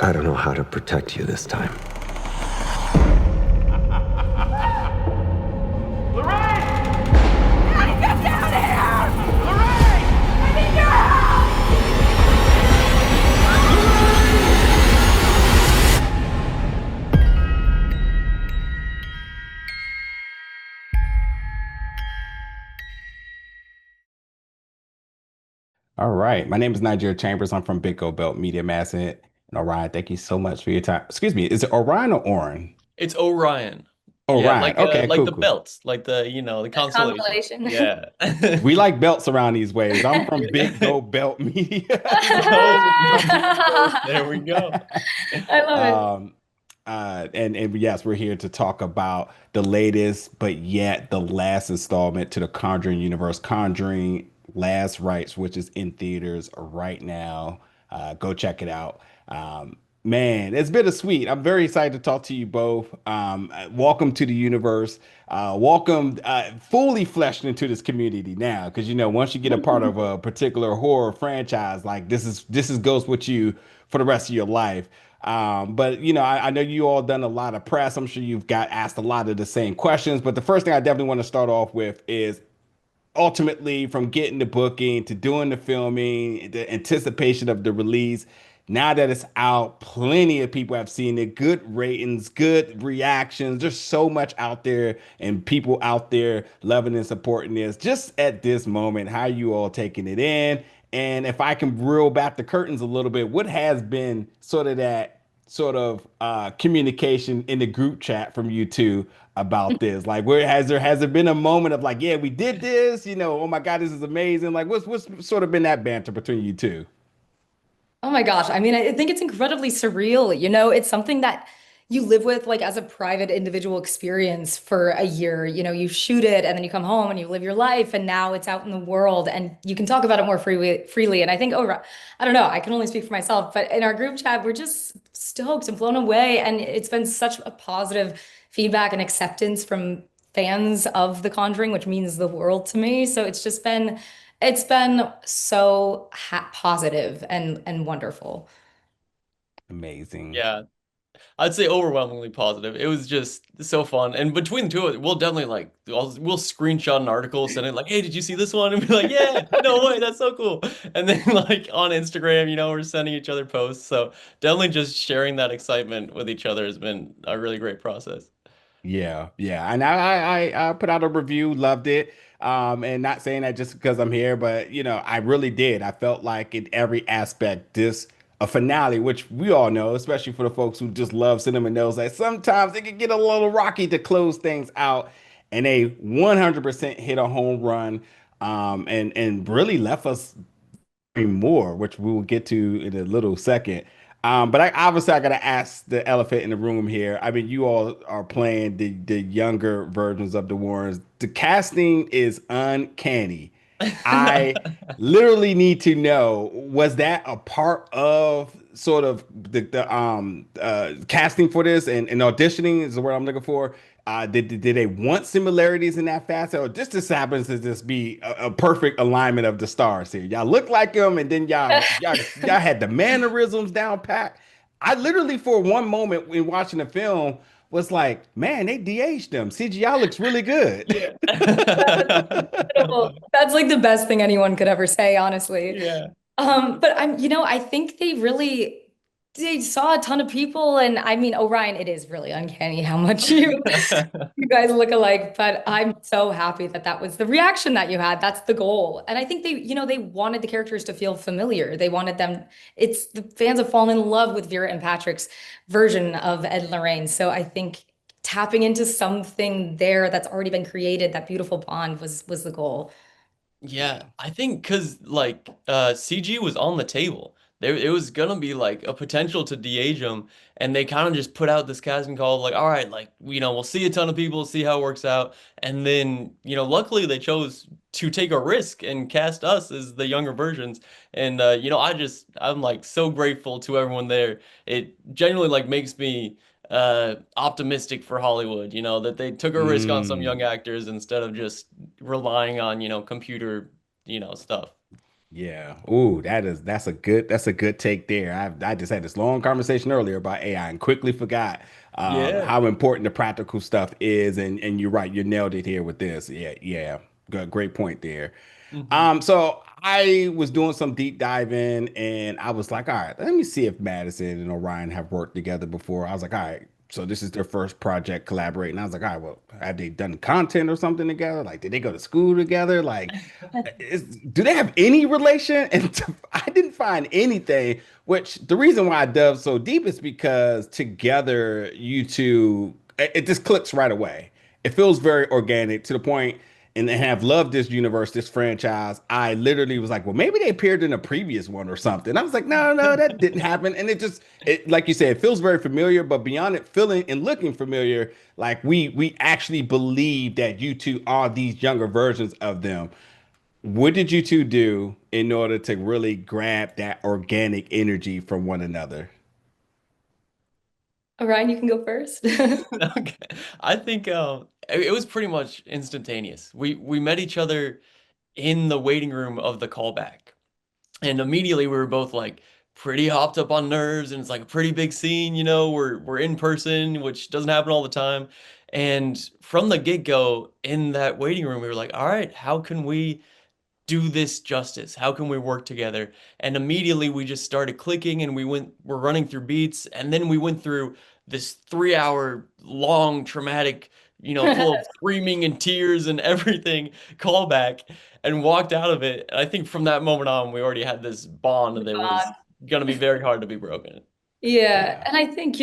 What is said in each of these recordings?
I don't know how to protect you this time. Lorraine! Daddy, get down here! Lorraine! I need your help! All right. My name is Nigeria Chambers. I'm from Big Gold Belt Media, Madison and Orion. Thank you so much for your time. Excuse me, is it Orion or Orion? It's Orion. Yeah, Orion. Okay, like cool, the cool. belts, like the The constellation. constellation. Yeah. We like belts around these ways. I'm from Big Gold Belt Media. So from the universe, there we go. I love it. Um, and yes, we're here to talk about the latest, but yet the last installment to the Conjuring Universe, Conjuring Last Rites, which is in theaters right now. Go check it out. Man, it's bittersweet. I'm very excited to talk to you both. Welcome to the universe. Welcome, fully fleshed into this community now, because once you get a part of a particular horror franchise, like this is goes with you for the rest of your life. But I know you all done a lot of press. I'm sure you've got asked a lot of the same questions. But the first thing I definitely want to start off with is ultimately from getting the booking to doing the filming, the anticipation of the release. Now that it's out, plenty of people have seen it. Good ratings, good reactions. There's so much out there and people out there loving and supporting this. Just at this moment, how you all taking it in? And if I can reel back the curtains a little bit, what has been sort of that sort of communication in the group chat from you two about this? Like, where has there been a moment of like, yeah, we did this, oh my God, this is amazing. Like, what's sort of been that banter between you two? Oh my gosh. I mean, I think it's incredibly surreal. It's something that you live with like as a private individual experience for a year. You shoot it and then you come home and you live your life and now it's out in the world and you can talk about it more freely. And I think, oh, I don't know, I can only speak for myself, but in our group chat, we're just stoked and blown away. And it's been such a positive feedback and acceptance from fans of The Conjuring, which means the world to me. So it's been so positive and wonderful. Amazing. Yeah. I'd say overwhelmingly positive. It was just so fun. And between the two of it, we'll definitely we'll screenshot an article, send it like, hey, did you see this one? And be like, yeah, no way, that's so cool. And then like on Instagram, we're sending each other posts. So definitely just sharing that excitement with each other has been a really great process. Yeah, yeah. And I put out a review, loved it. And not saying that just because I'm here, but I really did. I felt like in every aspect, this a finale, which we all know, especially for the folks who just love cinema, knows that sometimes it can get a little rocky to close things out. And they 100% hit a home run, and really left us more, which we will get to in a little second. But I got to ask the elephant in the room here. I mean, you all are playing the younger versions of the Warrens. The casting is uncanny. I literally need to know, was that a part of sort of the casting for this and auditioning is the word I'm looking for? Did they want similarities in that facet, or just happens to just be a perfect alignment of the stars here? Y'all look like them, and then y'all had the mannerisms down pat. I literally, for one moment when watching the film, was like, man, they de-aged them. CGI looks really good. Yeah. Incredible. That's like the best thing anyone could ever say, honestly. Yeah. But I think they saw a ton of people, and I mean, Orion, it is really uncanny how much you guys look alike. But I'm so happy that that was the reaction that you had. That's the goal, and I think they wanted the characters to feel familiar. They wanted them. It's the fans have fallen in love with Vera and Patrick's version of Ed and Lorraine. So I think tapping into something there that's already been created, that beautiful bond was the goal. Yeah, I think because like CG was on the table. There it was gonna be like a potential to de-age him, and they kind of just put out this casting call of like, all right, like we'll see a ton of people, see how it works out, and then luckily they chose to take a risk and cast us as the younger versions, and I'm like so grateful to everyone there. It genuinely like makes me optimistic for Hollywood, that they took a risk on some young Mm. actors instead of just relying on, computer, stuff. Yeah. Ooh, that's a good take there. I just had this long conversation earlier about AI and quickly forgot Yeah. how important the practical stuff is. And you're right, you nailed it here with this. Yeah, yeah. Good, great point there. Hmm. So I was doing some deep diving and I was like, all right, let me see if Madison and Orion have worked together before. I was like, all right, so this is their first project collaborating. I was like, all right, well, have they done content or something together? Like, did they go to school together? Like, do they have any relation? And I didn't find anything, which the reason why I dove so deep is because together you two, it just clicks right away. It feels very organic to the point, and they have loved this universe, this franchise. I literally was like, well, maybe they appeared in a previous one or something. I was like, no, no, that didn't happen. And like you said, it feels very familiar, but beyond it feeling and looking familiar, like we actually believe that you two are these younger versions of them. What did you two do in order to really grab that organic energy from one another? Orion, you can go first. Okay. I think it was pretty much instantaneous. We met each other in the waiting room of the callback. And immediately we were both like pretty hopped up on nerves, and it's like a pretty big scene, we're in person, which doesn't happen all the time. And from the get-go in that waiting room, we were like, all right, how can we do this justice? How can we work together? And immediately we just started clicking, and we're running through beats, and then we went through this 3 hour long traumatic, full of screaming and tears and everything callback, and walked out of it. And I think from that moment on, we already had this bond that was gonna be very hard to be broken. Yeah, Yeah. and I think,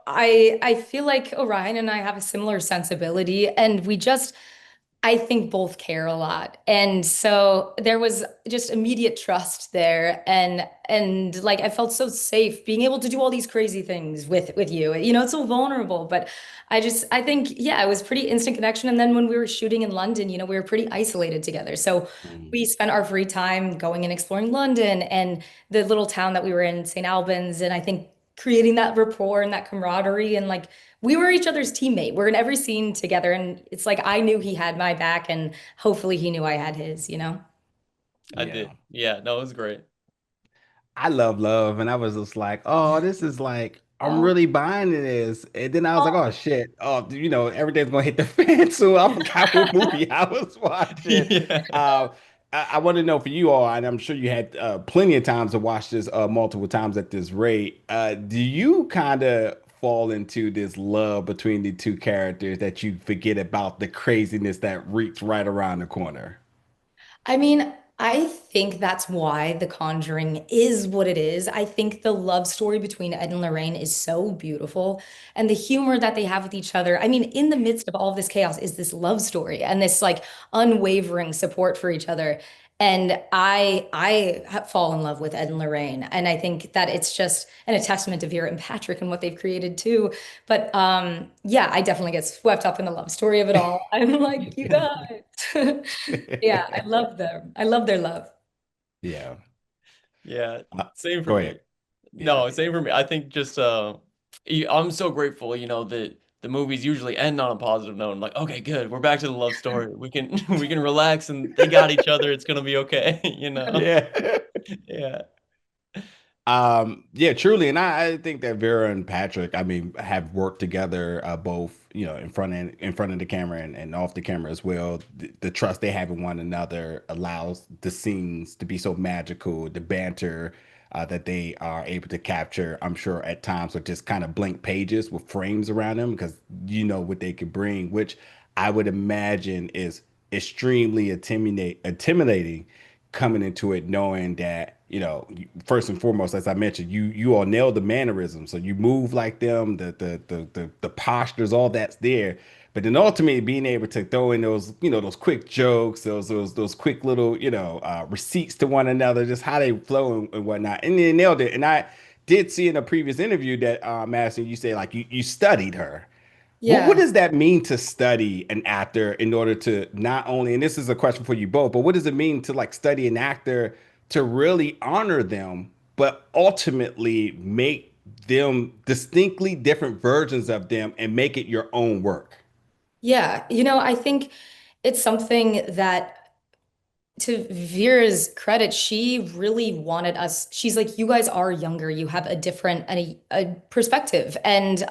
I feel like Orion and I have a similar sensibility, and we just I think both care a lot. And so there was just immediate trust there, and like I felt so safe being able to do all these crazy things with you. It's so vulnerable, but I think yeah, it was pretty instant connection. And then when we were shooting in London, we were pretty isolated together. So Mm. we spent our free time going and exploring London and the little town that we were in, St. Albans, and I think creating that rapport and that camaraderie, and like we were each other's teammate. We're in every scene together, and it's like I knew he had my back, and hopefully he knew I had his. I Yeah. did. Yeah, no, it was great. I love love, and I was just like, oh, this is like, I'm Oh, really buying this. And then I was like, oh, oh shit, oh, everything's gonna hit the fan soon. I forgot what movie I was watching. Yeah. Uh, I want to know for you all, and I'm sure you had plenty of times to watch this multiple times at this rate. Do you kind of fall into this love between the two characters that you forget about the craziness that reeks right around the corner? I mean, I think that's why The Conjuring is what it is. I think the love story between Ed and Lorraine is so beautiful. And the humor that they have with each other. I mean, in the midst of all of this chaos is this love story and this like unwavering support for each other. And fall in love with Ed and Lorraine. And I think that it's just a testament to Vera and Patrick and what they've created too. But yeah, I definitely get swept up in the love story of it all. I'm like, you guys. Yeah, I love them. I love their love. Yeah. Yeah, Uh, same for Go ahead. me. Yeah. No, same for me. I think just I'm so grateful, that the movies usually end on a positive note. I'm like, okay, good. We're back to the love story. We can we can relax, and they got each other. It's gonna be okay, you know? Yeah. Yeah. Yeah, truly. And I think that Vera and Patrick, I mean, have worked together both, in front of the camera and off the camera as well. The trust they have in one another allows the scenes to be so magical, the banter that they are able to capture, I'm sure at times with just kind of blank pages with frames around them because you know what they could bring, which I would imagine is extremely intimidating coming into it knowing that first and foremost, as I mentioned, you all nailed the mannerisms, so you move like them, the postures, all that's there. But then ultimately being able to throw in those quick jokes, those quick little receipts to one another, just how they flow and whatnot, and they nailed it. And I did see in a previous interview that Madison, you say like you studied her. What Yeah. does that mean to study an actor in order to not only, and this is a question for you both, but what does it mean to like study an actor to really honor them, but ultimately make them distinctly different versions of them and make it your own work? Yeah. I think it's something that to Vera's credit, she really wanted us. She's like, you guys are younger. You have a different a perspective. And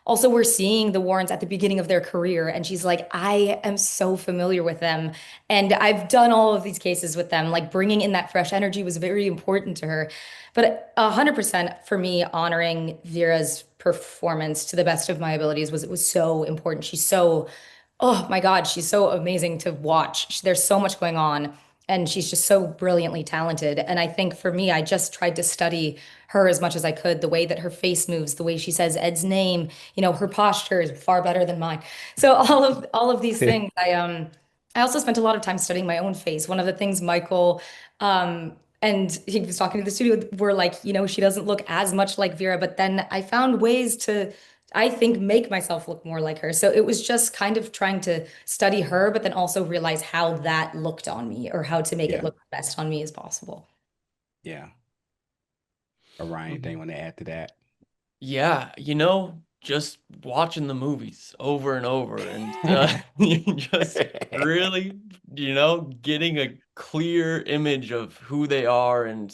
also we're seeing the Warrens at the beginning of their career. And she's like, I am so familiar with them. And I've done all of these cases with them. Like bringing in that fresh energy was very important to her. But 100% for me, honoring Vera's performance to the best of my abilities was so important. She's so Oh my God, she's so amazing to watch. There's so much going on, and she's just so brilliantly talented. And I think for me, I just tried to study her as much as I could, the way that her face moves, the way she says Ed's name, her posture is far better than mine. So all of these things, I also spent a lot of time studying my own face. One of the things Michael and he was talking to the studio were like, she doesn't look as much like Vera, but then I found ways to I think make myself look more like her. So it was just kind of trying to study her, but then also realize how that looked on me or how to make it Yeah, look the best on me as possible. yeah. Orion, anything you Mhm. want to add to that? Yeah, just watching the movies over and over and just really, getting a clear image of who they are and,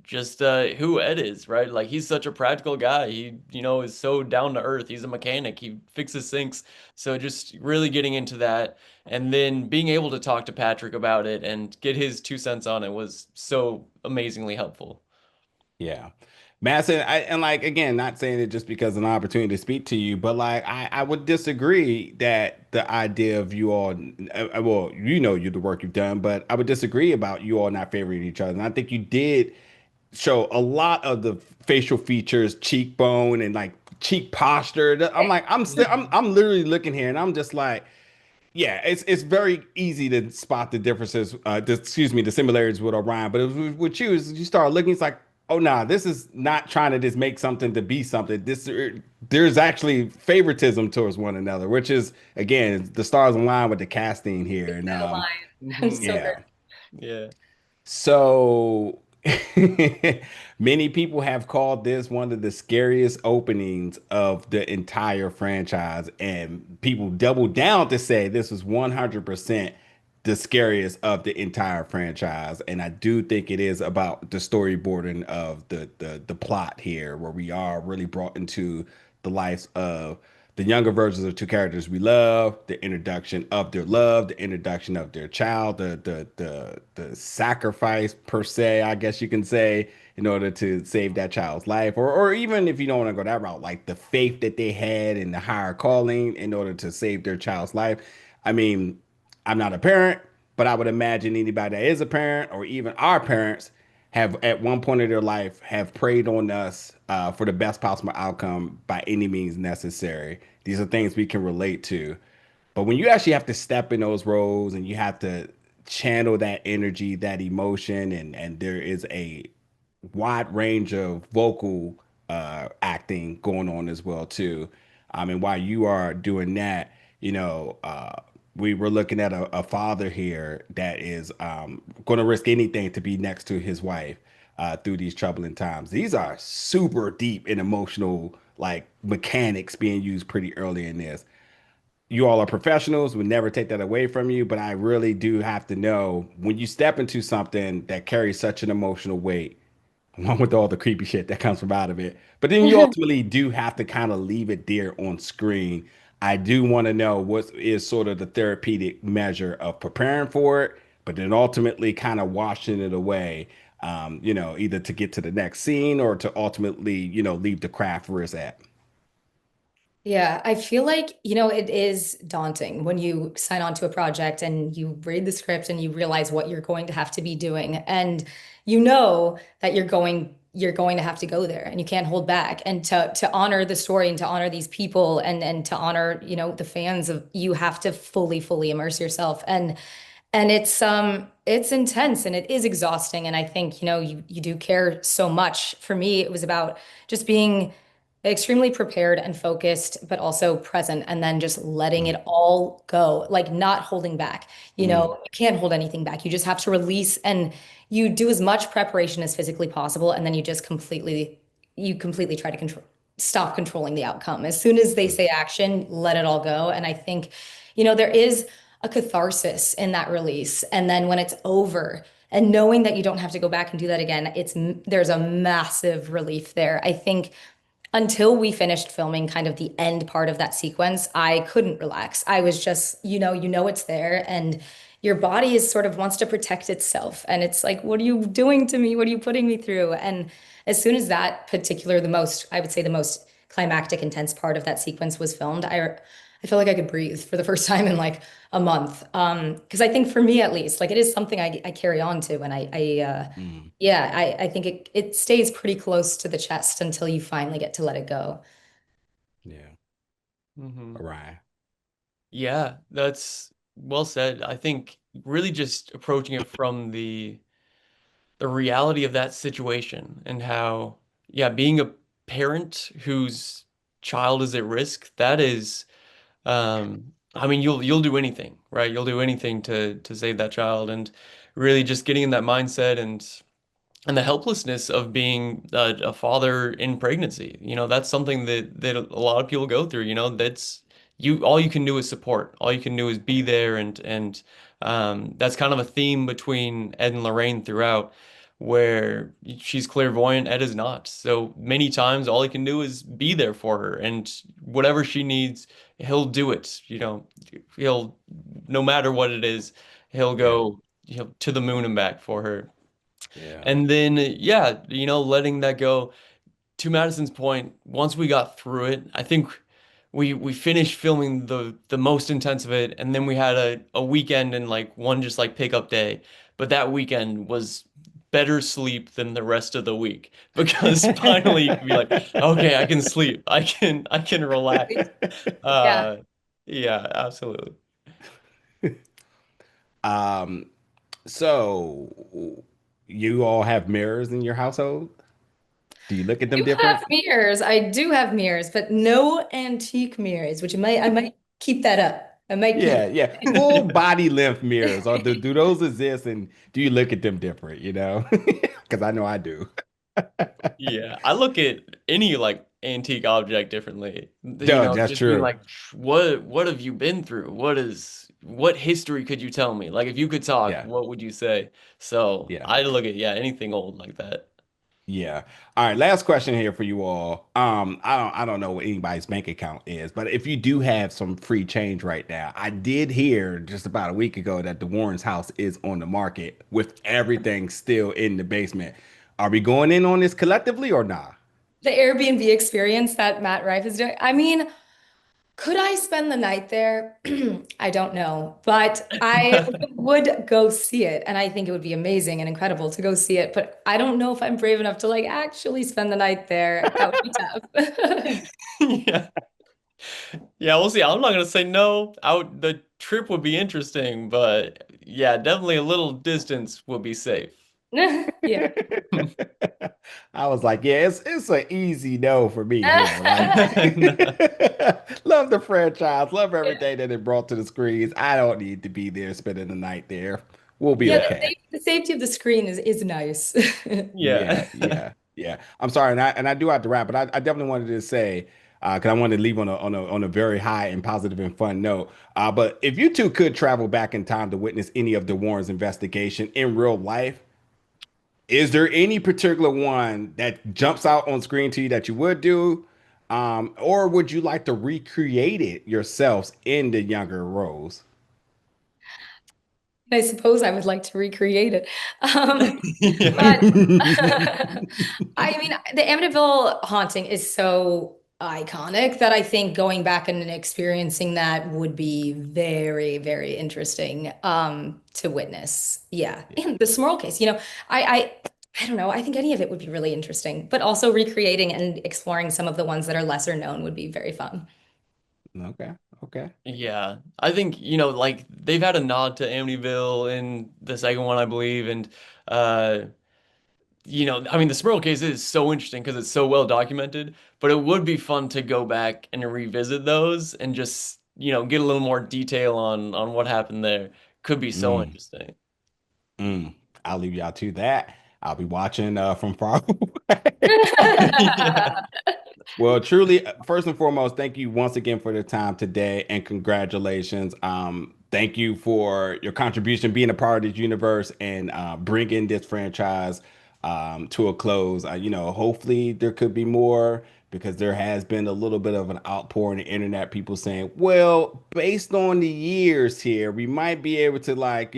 just who Ed is, right? Like he's such a practical guy. He, is so down to earth. He's a mechanic. He fixes sinks. So just really getting into that and then being able to talk to Patrick about it and get his 2 cents on it was so amazingly helpful. Yeah. Madison, and like again, not saying it just because of an opportunity to speak to you, but like I would disagree that the idea of you all, well, you the work you've done, but I would disagree about you all not favoring each other. And I think you did show a lot of the facial features, cheekbone and like cheek posture. I'm like, I'm literally looking here and I'm just like, yeah, it's very easy to spot the differences. Excuse me, the similarities with Orion, but it was with you. Is you start looking, it's like, oh nah, this is not trying to just make something to be something. There's actually favoritism towards one another, which is again the stars align with the casting here, and That line. I'm so yeah. good. Yeah. So many people have called this one of the scariest openings of the entire franchise, and people double down to say this was 100% the scariest of the entire franchise. And I do think it is about the storyboarding of the plot here, where we are really brought into the lives of the younger versions of two characters we love, the introduction of their love, the introduction of their child, the sacrifice per se, I guess you can say, in order to save that child's life, or even if you don't want to go that route, like the faith that they had in the higher calling in order to save their child's life. I mean, I'm not a parent, but I would imagine anybody that is a parent or even our parents have at one point of their life have preyed on us for the best possible outcome by any means necessary. These are things we can relate to. But when you actually have to step in those roles and you have to channel that energy, that emotion, and there is a wide range of vocal acting going on as well too. And while you are doing that, we were looking at a father here that is going to risk anything to be next to his wife through these troubling times. These are super deep and emotional, like mechanics being used pretty early in this. You all are professionals, would never take that away from you, but I really do have to know when you step into something that carries such an emotional weight, along with all the creepy shit that comes from out of it. But then you ultimately do have to kind of leave it there on screen. I do want to know what is sort of the therapeutic measure of preparing for it, but then ultimately kind of washing it away, either to get to the next scene or to ultimately, leave the craft where it's at. Yeah, I feel like, it is daunting when you sign on to a project and you read the script and you realize what you're going to have to be doing. And you know that you're going to have to go there and you can't hold back. And to honor the story and to honor these people and to honor, the fans of you have to fully, fully immerse yourself. And it's intense and it is exhausting. And I think, you do care so much. For me, it was about just being extremely prepared and focused, but also present, and then just letting Mm, it all go, like not holding back. mm, You can't hold anything back. You just have to release and you do as much preparation as physically possible, and then you completely try to stop controlling the outcome. As soon as they mm, say action, let it all go. And I think, there is a catharsis in that release. And then when it's over and knowing that you don't have to go back and do that again, there's a massive relief there. I think until we finished filming kind of the end part of that sequence, I couldn't relax. I was just, you know it's there and your body is sort of wants to protect itself. And it's like, what are you doing to me? What are you putting me through? And as soon as that particular, I would say the most climactic, intense part of that sequence was filmed, I felt like I could breathe for the first time in like a month. Because I think for me at least, like it is something I carry on to, and Mm, yeah, I think it stays pretty close to the chest until you finally get to let it go. yeah. Hmm. Orion. Yeah, that's well said. I think really just approaching it from the reality of that situation and how, yeah, being a parent whose child is at risk, that is, I mean, you'll do anything, right? You'll do anything to save that child, and really just getting in that mindset and the helplessness of being a father in pregnancy. That's something that a lot of people go through. That's all you can do is support. All you can do is be there, and that's kind of a theme between Ed and Lorraine throughout, where she's clairvoyant, Ed is not. So many times, all he can do is be there for her, and whatever she needs, he'll do it. He'll, no matter what it is, he'll Yeah, go, to the moon and back for her. yeah. And then, yeah, letting that go. To Madison's point, once we got through it, I think we finished filming the most intense of it, and then we had a weekend and like one just like pickup day. But that weekend was better sleep than the rest of the week because finally you can be like, okay, I can sleep. I can relax. Yeah. Uh, yeah, absolutely. Um, so you all have mirrors in your household? Do you look at them Do have different? mirrors. I do have mirrors, but no antique mirrors, which I might keep that up. I might keep Yeah, yeah. Full body length mirrors. Or do those exist and do you look at them different, you know? Because I know I do. Yeah, I look at any like antique object differently. No, that's Just being true. like, what have you been through? What history could you tell me? Like if you could talk, Yeah, what would you say? So yeah. I look at, yeah, anything old like that. Yeah. All right, last question here for you all. I don't know what anybody's bank account is, but if you do have some free change right now, I did hear just about a week ago that the Warren's house is on the market with everything still in the basement. Are we going in on this collectively or not? the Airbnb experience that Matt Rife is doing. I mean, could I spend the night there? I don't know, but I would go see it, and I think it would be amazing and incredible to go see it. But I don't know if I'm brave enough to like actually spend the night there. That would be tough. Yeah. Yeah, we'll see. I'm not gonna say no. The trip would be interesting, but yeah, definitely a little distance would be safe. Yeah. I was like, yeah, it's an easy no for me here. Like, No. love the franchise, love Yeah. everything that it brought to the screens. I don't need to be there spending the night there. We'll be Yeah, okay. the safety of the screen is nice. Yeah. Yeah, yeah, yeah. I'm sorry, and I do have to wrap, but I definitely wanted to say, because I wanted to leave on a very high and positive and fun note. But if you two could travel back in time to witness any of the Warrens' investigation in real life, is there any particular one that jumps out on screen to you that you would do? Or would you like to recreate it yourselves in the younger roles? I suppose I would like to recreate it. Yeah. But I mean, the Amityville haunting is so iconic that I think going back and experiencing that would be very, very interesting to witness. Yeah. Yeah. And the Smurl case, I don't know. I think any of it would be really interesting, but also recreating and exploring some of the ones that are lesser known would be very fun. Okay. Okay. Yeah. I think, like they've had a nod to Amityville in the second one, I believe. And uh I mean the Smurl case is so interesting because it's so well documented, but it would be fun to go back and revisit those and just, get a little more detail on what happened there. Could be so Mm, interesting. mm. I'll leave y'all to that. I'll be watching from far away. Yeah. Well, truly, first and foremost, thank you once again for the time today and congratulations. thank you for your contribution, being a part of this universe, and bringing this franchise to a close. Hopefully there could be more, because there has been a little bit of an outpour on the internet, people saying, well, based on the years here, we might be able to, like,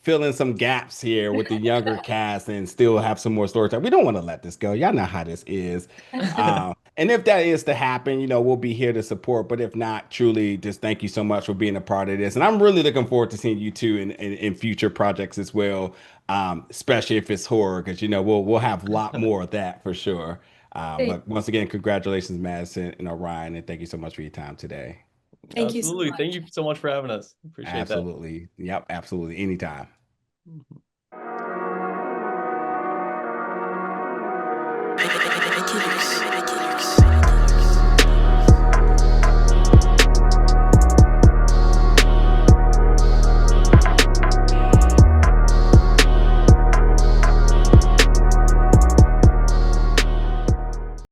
fill in some gaps here with the younger cast and still have some more story time. We don't want to let this go. Y'all know how this is. And if that is to happen, we'll be here to support. But if not, truly, just thank you so much for being a part of this. And I'm really looking forward to seeing you two in future projects as well, especially if it's horror, because we'll have a lot more of that for sure. But once again, congratulations, Madison and Orion, and thank you so much for your time today. Thank you so Absolutely. Thank much. you so much for having us. Appreciate Absolutely. Yep, absolutely. Anytime. that. Rites.